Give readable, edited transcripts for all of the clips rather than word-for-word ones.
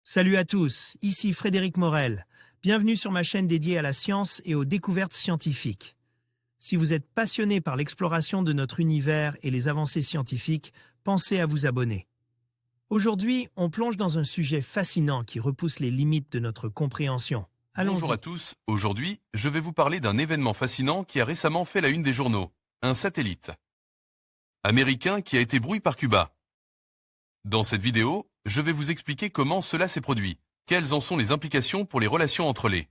Salut à tous, ici Frédéric Morel. Bienvenue sur ma chaîne dédiée à la science et aux découvertes scientifiques. Si vous êtes passionné par l'exploration de notre univers et les avancées scientifiques, pensez à vous abonner. Aujourd'hui, on plonge dans un sujet fascinant qui repousse les limites de notre compréhension. Bonjour Allons-y. à tous, aujourd'hui, je vais vous parler d'un événement fascinant qui a récemment fait la une des journaux, un satellite américain qui a été brouillé par Cuba. Dans cette vidéo, je vais vous expliquer comment cela s'est produit, quelles en sont les implications pour les relations entre les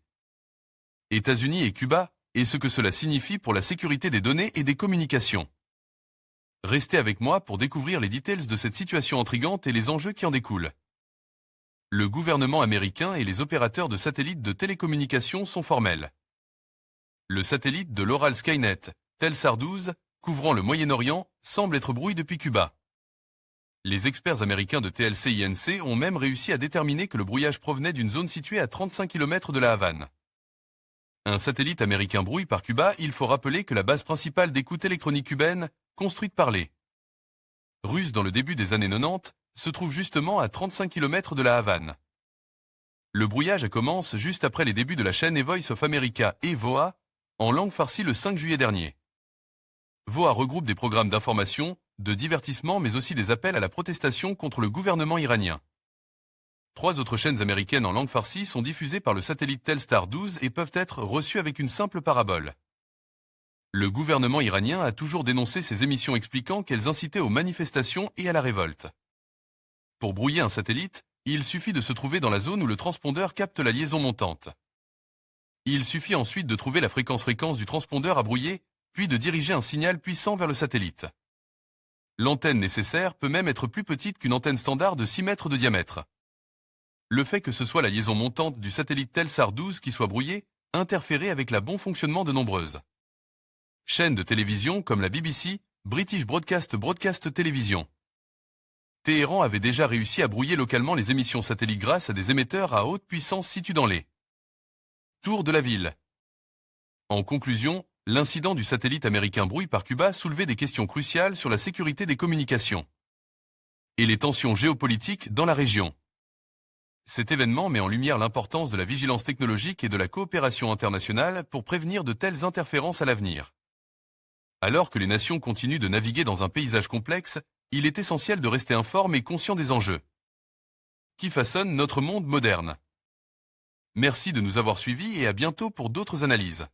États-Unis et Cuba, et ce que cela signifie pour la sécurité des données et des communications. Restez avec moi pour découvrir les details de cette situation intrigante et les enjeux qui en découlent. Le gouvernement américain et les opérateurs de satellites de télécommunications sont formels. Le satellite de l'Oral Skynet, Telstar 12, couvrant le Moyen-Orient, semble être brouillé depuis Cuba. Les experts américains de TLC-INC ont même réussi à déterminer que le brouillage provenait d'une zone située à 35 km de la Havane. Un satellite américain brouillé par Cuba, il faut rappeler que la base principale d'écoute électronique cubaine, construite par les Russes dans le début des années 90, se trouve justement à 35 km de la Havane. Le brouillage commence juste après les débuts de la chaîne Voice of America et VOA, en langue farcie le 5 juillet dernier. VOA regroupe des programmes d'information, de divertissement mais aussi des appels à la protestation contre le gouvernement iranien. 3 autres chaînes américaines en langue farcie sont diffusées par le satellite Telstar 12 et peuvent être reçues avec une simple parabole. Le gouvernement iranien a toujours dénoncé ces émissions expliquant qu'elles incitaient aux manifestations et à la révolte. Pour brouiller un satellite, il suffit de se trouver dans la zone où le transpondeur capte la liaison montante. Il suffit ensuite de trouver la fréquence du transpondeur à brouiller, puis de diriger un signal puissant vers le satellite. L'antenne nécessaire peut même être plus petite qu'une antenne standard de 6 mètres de diamètre. Le fait que ce soit la liaison montante du satellite Telstar 12 qui soit brouillée, interférait avec le bon fonctionnement de nombreuses chaînes de télévision comme la BBC, British Broadcast Television. Téhéran avait déjà réussi à brouiller localement les émissions satellites grâce à des émetteurs à haute puissance situés dans les tours de la ville. En conclusion, l'incident du satellite américain brouillé par Cuba soulevait des questions cruciales sur la sécurité des communications et les tensions géopolitiques dans la région. Cet événement met en lumière l'importance de la vigilance technologique et de la coopération internationale pour prévenir de telles interférences à l'avenir. Alors que les nations continuent de naviguer dans un paysage complexe, il est essentiel de rester informe et conscient des enjeux qui façonnent notre monde moderne. Merci de nous avoir suivis et à bientôt pour d'autres analyses.